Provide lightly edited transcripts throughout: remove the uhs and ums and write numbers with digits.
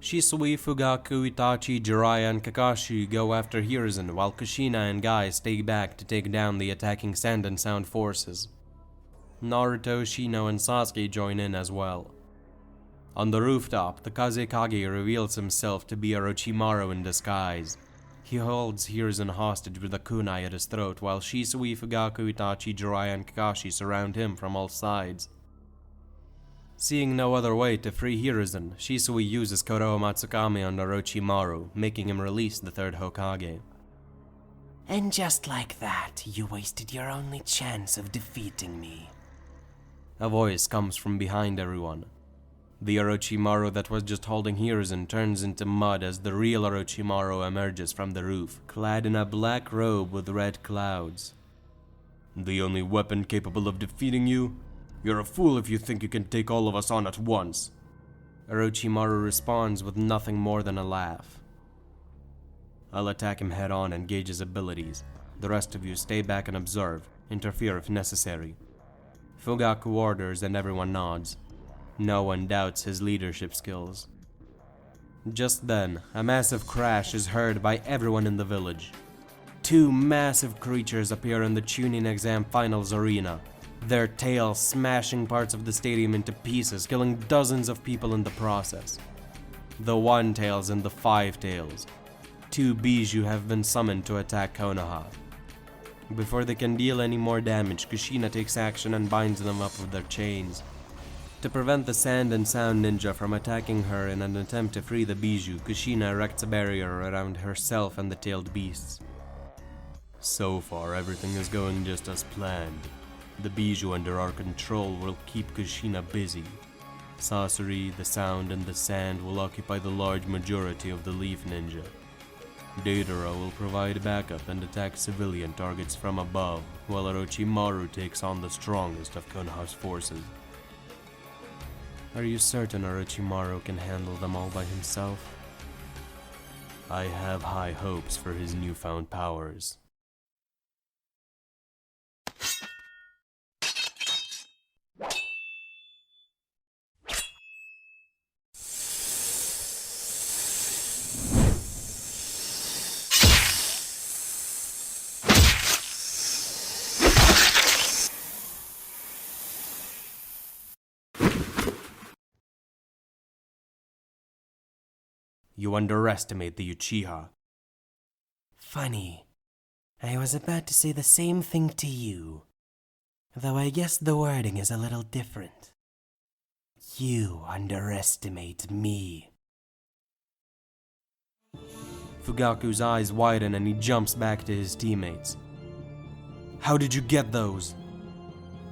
Shisui, Fugaku, Itachi, Jiraiya, and Kakashi go after Hiruzen, while Kushina and Guy stay back to take down the attacking Sand and Sound forces. Naruto, Shino, and Sasuke join in as well. On the rooftop, the Kazekage reveals himself to be Orochimaru in disguise. He holds Hiruzen hostage with a kunai at his throat, while Shisui, Fugaku, Itachi, Jiraiya, and Kakashi surround him from all sides. Seeing no other way to free Hiruzen, Shisui uses Koroa Matsukami on Orochimaru, making him release the third Hokage. And just like that, you wasted your only chance of defeating me. A voice comes from behind everyone. The Orochimaru that was just holding Hiruzen turns into mud as the real Orochimaru emerges from the roof, clad in a black robe with red clouds. The only weapon capable of defeating you? You're a fool if you think you can take all of us on at once. Orochimaru responds with nothing more than a laugh. I'll attack him head on and gauge his abilities. The rest of you stay back and observe, interfere if necessary. Fugaku orders and everyone nods. No one doubts his leadership skills. Just then, a massive crash is heard by everyone in the village. Two massive creatures appear in the Chunin exam finals arena, their tails smashing parts of the stadium into pieces, killing dozens of people in the process. The One Tails and the Five Tails. Two Bijou have been summoned to attack Konoha. Before they can deal any more damage, Kushina takes action and binds them up with their chains. To prevent the Sand and Sound ninja from attacking her in an attempt to free the Bijou, Kushina erects a barrier around herself and the tailed beasts. So far, everything is going just as planned. The Bijou under our control will keep Kushina busy. Sasori, the Sound, and the Sand will occupy the large majority of the Leaf Ninja. Deidara will provide backup and attack civilian targets from above, while Orochimaru takes on the strongest of Konoha's forces. Are you certain Orochimaru can handle them all by himself? I have high hopes for his newfound powers. You underestimate the Uchiha. Funny. I was about to say the same thing to you. Though I guess the wording is a little different. You underestimate me. Fugaku's eyes widen and he jumps back to his teammates. How did you get those?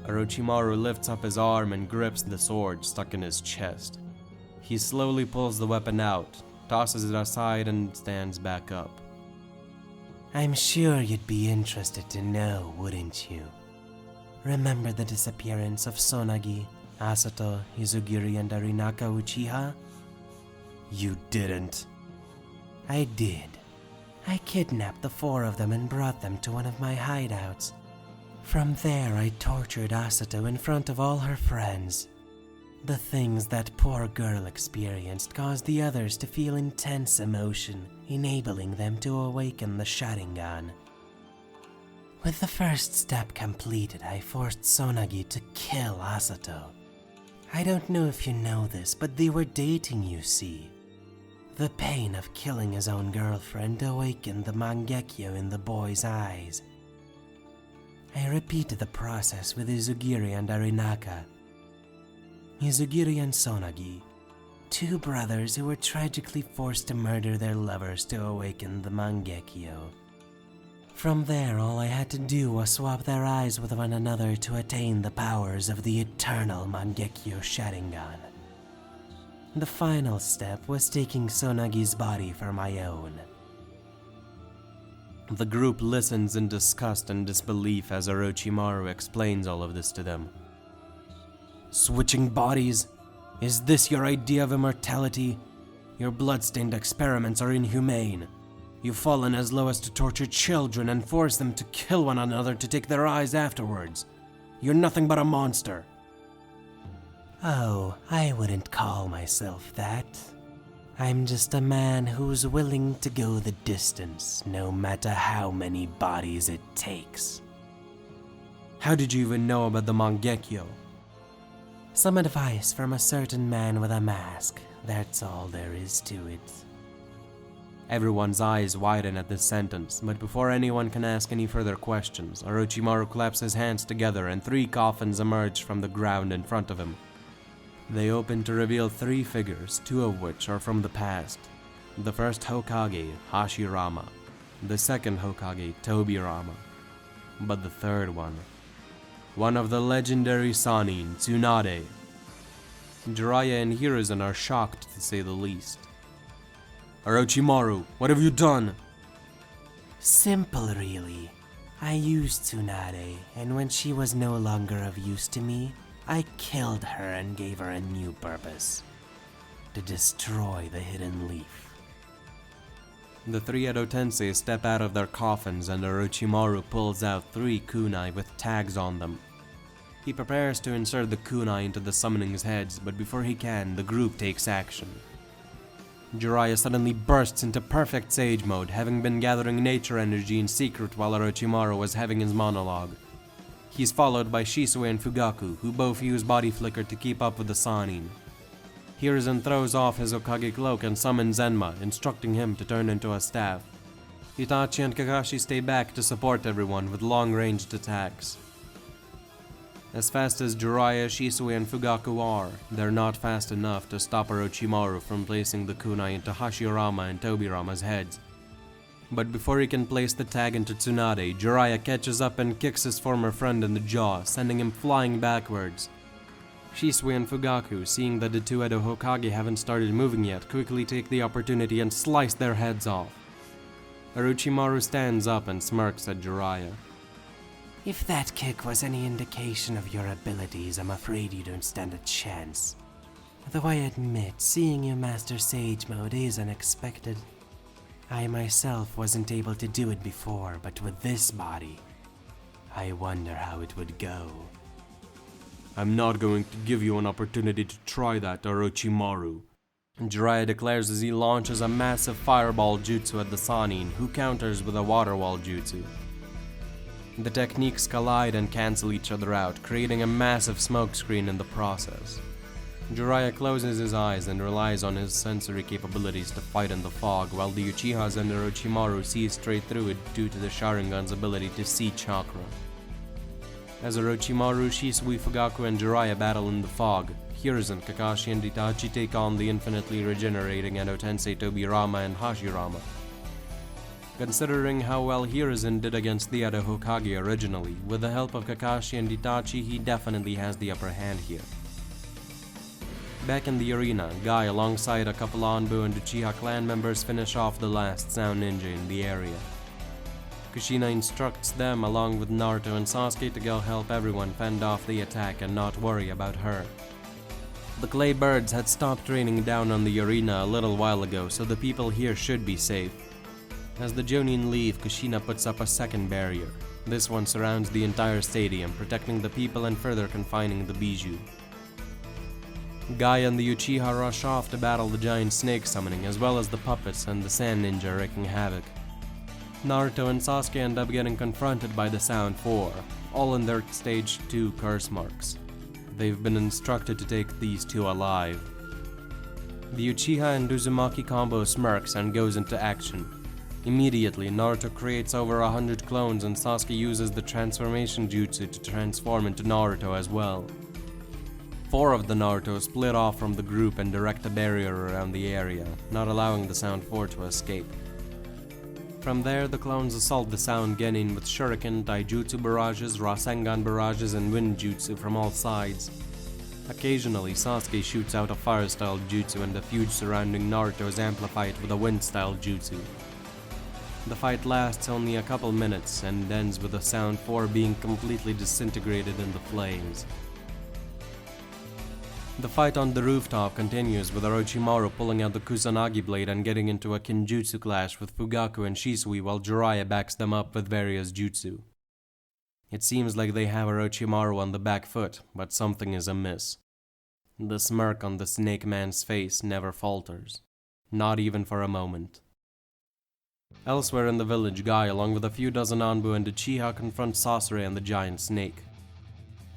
Orochimaru lifts up his arm and grips the sword stuck in his chest. He slowly pulls the weapon out, tosses it aside, and stands back up. I'm sure you'd be interested to know, wouldn't you? Remember the disappearance of Sonagi, Asato, Izugiri, and Arinaka Uchiha? You didn't. I did. I kidnapped the four of them and brought them to one of my hideouts. From there, I tortured Asato in front of all her friends. The things that poor girl experienced caused the others to feel intense emotion, enabling them to awaken the Sharingan. With the first step completed, I forced Sonagi to kill Asato. I don't know if you know this, but they were dating, you see. The pain of killing his own girlfriend awakened the Mangekyo in the boy's eyes. I repeated the process with Izugiri and Arinaka. Izugiri and Sonagi, two brothers who were tragically forced to murder their lovers to awaken the Mangekyo. From there, all I had to do was swap their eyes with one another to attain the powers of the eternal Mangekyo Sharingan. The final step was taking Sonagi's body for my own. The group listens in disgust and disbelief as Orochimaru explains all of this to them. Switching bodies? Is this your idea of immortality? Your blood-stained experiments are inhumane. You've fallen as low as to torture children and force them to kill one another to take their eyes afterwards. You're nothing but a monster. Oh, I wouldn't call myself that. I'm just a man who's willing to go the distance, no matter how many bodies it takes. How did you even know about the Mangekyo? Some advice from a certain man with a mask, that's all there is to it. Everyone's eyes widen at this sentence, but before anyone can ask any further questions, Orochimaru claps his hands together and 3 coffins emerge from the ground in front of him. They open to reveal 3 figures, 2 of which are from the past. The first Hokage, Hashirama. The second Hokage, Tobirama. But the third one of the legendary Sannin, Tsunade. Jiraiya and Hiruzen are shocked to say the least. Orochimaru, what have you done? Simple, really. I used Tsunade, and when she was no longer of use to me, I killed her and gave her a new purpose. To destroy the hidden leaf. The 3 Edo Tensei step out of their coffins and Orochimaru pulls out 3 kunai with tags on them. He prepares to insert the kunai into the summoning's heads, but before he can, the group takes action. Jiraiya suddenly bursts into perfect sage mode, having been gathering nature energy in secret while Orochimaru was having his monologue. He's followed by Shisui and Fugaku, who both use body flicker to keep up with the Sannin. Hiruzen throws off his Hokage cloak and summons Zenma, instructing him to turn into a staff. Itachi and Kakashi stay back to support everyone with long-ranged attacks. As fast as Jiraiya, Shisui, and Fugaku are, they're not fast enough to stop Orochimaru from placing the kunai into Hashirama and Tobirama's heads. But before he can place the tag into Tsunade, Jiraiya catches up and kicks his former friend in the jaw, sending him flying backwards. Shisui and Fugaku, seeing that the 2 Edo Hokage haven't started moving yet, quickly take the opportunity and slice their heads off. Orochimaru stands up and smirks at Jiraiya. If that kick was any indication of your abilities, I'm afraid you don't stand a chance. Though I admit, seeing you master Sage Mode is unexpected. I myself wasn't able to do it before, but with this body, I wonder how it would go. I'm not going to give you an opportunity to try that, Orochimaru. Jiraiya declares as he launches a massive fireball jutsu at the Sannin, who counters with a water wall jutsu. The techniques collide and cancel each other out, creating a massive smokescreen in the process. Jiraiya closes his eyes and relies on his sensory capabilities to fight in the fog, while the Uchihas and Orochimaru see straight through it due to the Sharingan's ability to see chakra. As Orochimaru, Shisui, Fugaku, and Jiraiya battle in the fog, Hiruzen, Kakashi, and Itachi take on the infinitely regenerating Edo Tensei Tobirama and Hashirama. Considering how well Hiruzen did against the Edo Hokage originally, with the help of Kakashi and Itachi, he definitely has the upper hand here. Back in the arena, Guy alongside a couple Anbu and Uchiha clan members finish off the last sound ninja in the area. Kushina instructs them along with Naruto and Sasuke to go help everyone fend off the attack and not worry about her. The clay birds had stopped raining down on the arena a little while ago, so the people here should be safe. As the Jonin leave, Kushina puts up a second barrier. This one surrounds the entire stadium, protecting the people and further confining the Bijou. Guy and the Uchiha rush off to battle the giant snake summoning, as well as the puppets and the sand ninja wreaking havoc. Naruto and Sasuke end up getting confronted by the Sound 4, all in their stage 2 curse marks. They've been instructed to take these 2 alive. The Uchiha and Uzumaki combo smirks and goes into action. Immediately, Naruto creates over 100 clones and Sasuke uses the transformation jutsu to transform into Naruto as well. 4 of the Naruto split off from the group and direct a barrier around the area, not allowing the Sound 4 to escape. From there, the clones assault the Sound Genin with shuriken, taijutsu barrages, Rasengan barrages, and wind jutsu from all sides. Occasionally, Sasuke shoots out a fire-style jutsu and the feud surrounding Naruto is amplified with a wind-style jutsu. The fight lasts only a couple minutes and ends with the Sound 4 being completely disintegrated in the flames. The fight on the rooftop continues with Orochimaru pulling out the Kusanagi blade and getting into a Kinjutsu clash with Fugaku and Shisui while Jiraiya backs them up with various jutsu. It seems like they have Orochimaru on the back foot, but something is amiss. The smirk on the Snake Man's face never falters. Not even for a moment. Elsewhere in the village, Guy, along with a few dozen Anbu and Uchiha, confront Sasori and the giant snake.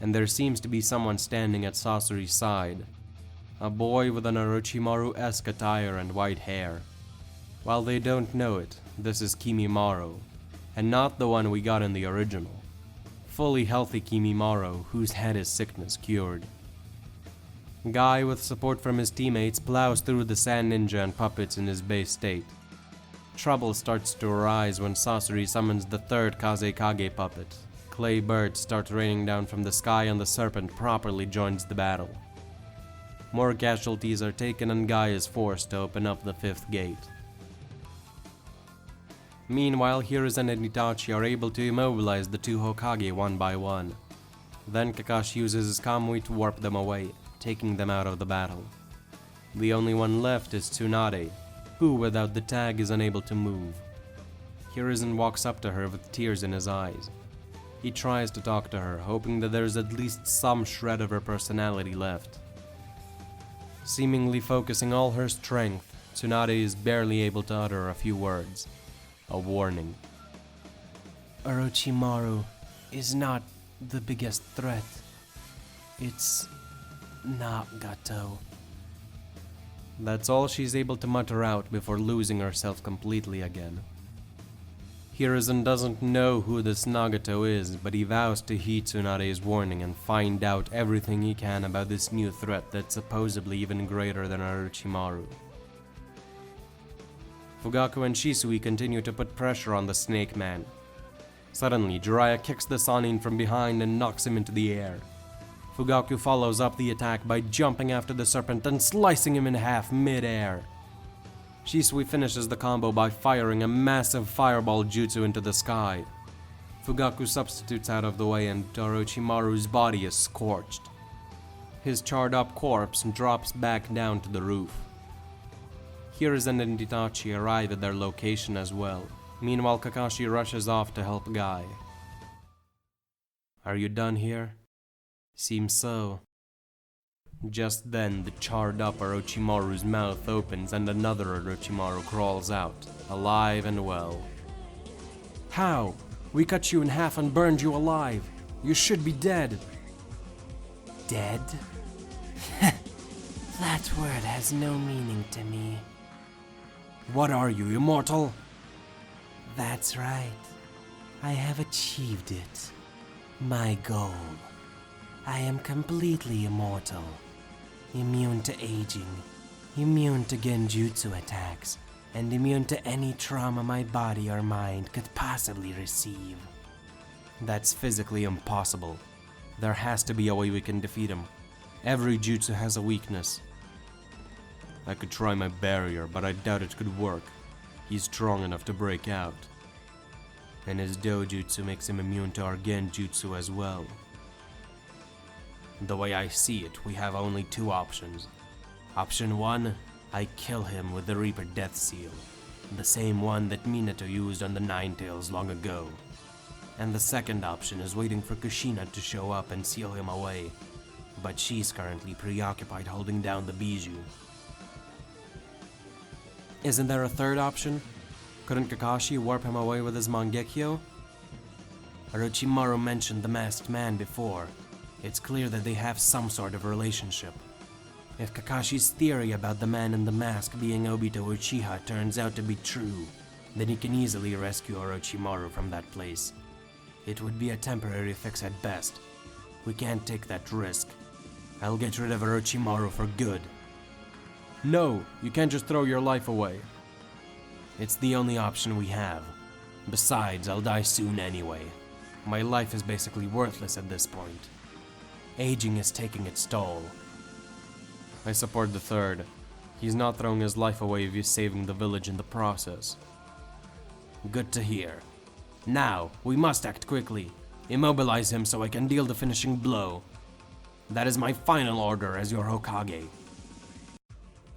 And there seems to be someone standing at Sasori's side. A boy with an Orochimaru-esque attire and white hair. While they don't know it, this is Kimimaro, and not the one we got in the original. Fully healthy Kimimaro, whose head is sickness cured. Guy, with support from his teammates, plows through the sand ninja and puppets in his base state. Trouble starts to arise when Sasori summons the third Kazekage puppet. Clay birds start raining down from the sky and the serpent properly joins the battle. More casualties are taken and Guy is forced to open up the fifth gate. Meanwhile, Hiruzen and Itachi are able to immobilize the two Hokage one by one. Then Kakashi uses his Kamui to warp them away, taking them out of the battle. The only one left is Tsunade, who without the tag is unable to move. Hiruzen walks up to her with tears in his eyes. He tries to talk to her, hoping that there's at least some shred of her personality left. Seemingly focusing all her strength, Tsunade is barely able to utter a few words. A warning. Orochimaru is not the biggest threat. It's not Gato. That's all she's able to mutter out before losing herself completely again. Hiruzen doesn't know who this Nagato is, but he vows to heed Tsunade's warning and find out everything he can about this new threat that's supposedly even greater than Orochimaru. Fugaku and Shisui continue to put pressure on the Snake Man. Suddenly, Jiraiya kicks the Sannin from behind and knocks him into the air. Fugaku follows up the attack by jumping after the serpent and slicing him in half mid-air. Shisui finishes the combo by firing a massive fireball jutsu into the sky. Fugaku substitutes out of the way and Orochimaru's body is scorched. His charred up corpse drops back down to the roof. Hiruzen and Itachi arrive at their location as well. Meanwhile, Kakashi rushes off to help Guy. Are you done here? Seems so. Just then, the charred up Orochimaru's mouth opens and another Orochimaru crawls out, alive and well. How? We cut you in half and burned you alive. You should be dead. Dead? That word has no meaning to me. What are you, immortal? That's right. I have achieved it. My goal. I am completely immortal. Immune to aging, immune to genjutsu attacks, and immune to any trauma my body or mind could possibly receive. That's physically impossible. There has to be a way we can defeat him. Every jutsu has a weakness. I could try my barrier, but I doubt it could work. He's strong enough to break out. And his dojutsu makes him immune to our genjutsu as well. The way I see it, we have only two options. Option 1, I kill him with the Reaper Death Seal, the same one that Minato used on the Ninetales long ago. And the second option is waiting for Kushina to show up and seal him away, but she's currently preoccupied holding down the Bijou. Isn't there a third option? Couldn't Kakashi warp him away with his Mangekyo? Orochimaru mentioned the masked man before. It's clear that they have some sort of relationship. If Kakashi's theory about the man in the mask being Obito Uchiha turns out to be true, then he can easily rescue Orochimaru from that place. It would be a temporary fix at best. We can't take that risk. I'll get rid of Orochimaru for good. No, you can't just throw your life away. It's the only option we have. Besides, I'll die soon anyway. My life is basically worthless at this point. Aging is taking its toll. I support the third. He's not throwing his life away if he's saving the village in the process. Good to hear. Now, we must act quickly. Immobilize him so I can deal the finishing blow. That is my final order as your Hokage.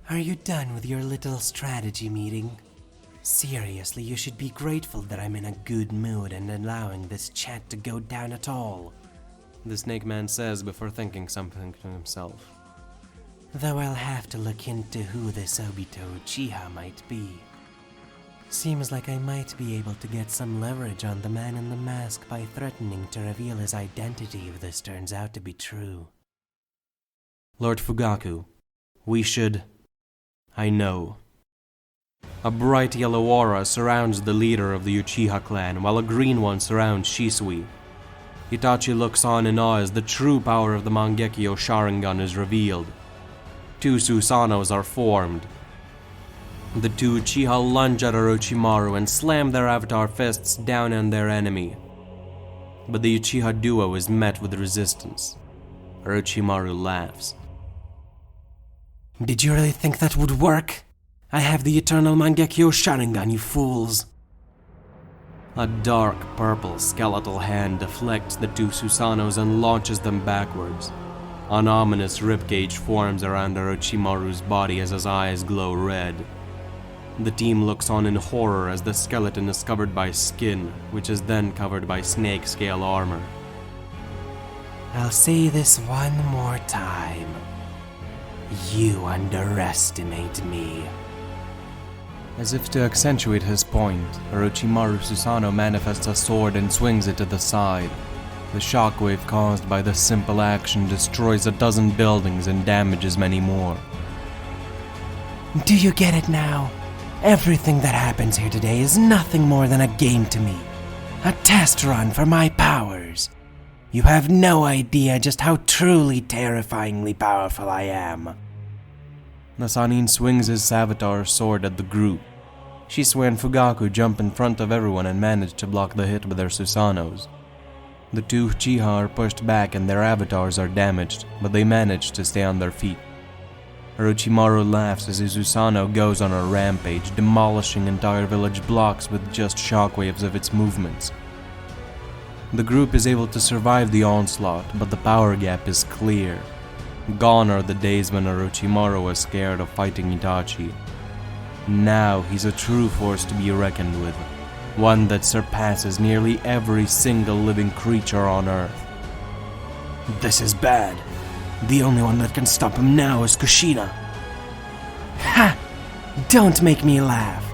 Are you done with your little strategy meeting? Seriously, you should be grateful that I'm in a good mood and allowing this chat to go down at all. The Snake Man says before thinking something to himself. though I'll have to look into who this Obito Uchiha might be. Seems like I might be able to get some leverage on the man in the mask by threatening to reveal his identity if this turns out to be true. Lord Fugaku, we should... I know. A bright yellow aura surrounds the leader of the Uchiha clan, while a green one surrounds Shisui. Itachi looks on in awe as the true power of the Mangekyo Sharingan is revealed. Two Susanos are formed. The two Uchiha lunge at Orochimaru and slam their avatar fists down on their enemy. But the Uchiha duo is met with resistance. Orochimaru laughs. Did you really think that would work? I have the eternal Mangekyo Sharingan, you fools! A dark purple skeletal hand deflects the two Susanos and launches them backwards. An ominous ribcage forms around Orochimaru's body as his eyes glow red. The team looks on in horror as the skeleton is covered by skin, which is then covered by snake scale armor. I'll say this one more time. You underestimate me. As if to accentuate his point, Orochimaru Susanoo manifests a sword and swings it to the side. The shockwave caused by this simple action destroys a dozen buildings and damages many more. Do you get it now? Everything that happens here today is nothing more than a game to me. A test run for my powers. You have no idea just how truly terrifyingly powerful I am. The Sannin swings his Savitar sword at the group. Shisui and Fugaku jump in front of everyone and manage to block the hit with their Susanos. The two Uchiha are pushed back and their avatars are damaged, but they manage to stay on their feet. Orochimaru laughs as his Susanoo goes on a rampage, demolishing entire village blocks with just shockwaves of its movements. The group is able to survive the onslaught, but the power gap is clear. Gone are the days when Orochimaru was scared of fighting Itachi. Now he's a true force to be reckoned with, one that surpasses nearly every single living creature on Earth. This is bad. The only one that can stop him now is Kushina. Ha! Don't make me laugh.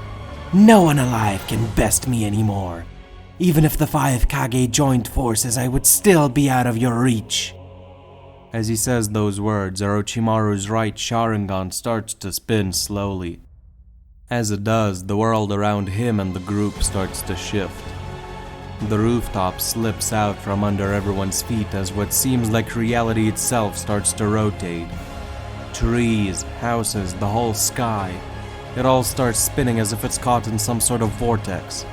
No one alive can best me anymore. Even if the 5 Kage joined forces, I would still be out of your reach. As he says those words, Orochimaru's right Sharingan starts to spin slowly. As it does, the world around him and the group starts to shift. The rooftop slips out from under everyone's feet as what seems like reality itself starts to rotate. Trees, houses, the whole sky, it all starts spinning as if it's caught in some sort of vortex.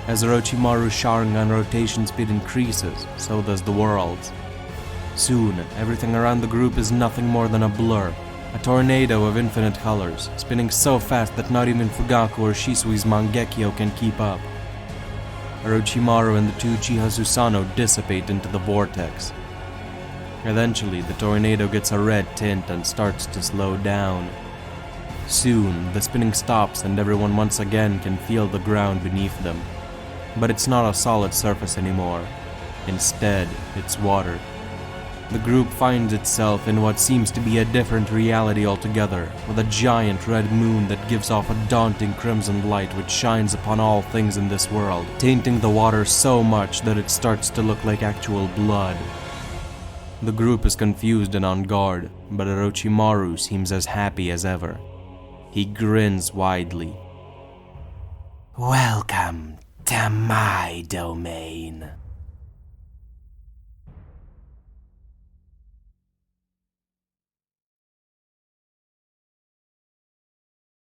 As Orochimaru's Sharingan rotation speed increases, so does the world's. Soon, everything around the group is nothing more than a blur, a tornado of infinite colors, spinning so fast that not even Fugaku or Shisui's Mangekyo can keep up. Orochimaru and the two Uchiha Susanoo dissipate into the vortex. Eventually, the tornado gets a red tint and starts to slow down. Soon, the spinning stops and everyone once again can feel the ground beneath them. But it's not a solid surface anymore. Instead, it's water. The group finds itself in what seems to be a different reality altogether, with a giant red moon that gives off a daunting crimson light which shines upon all things in this world, tainting the water so much that it starts to look like actual blood. The group is confused and on guard, but Orochimaru seems as happy as ever. He grins widely. Welcome to my domain.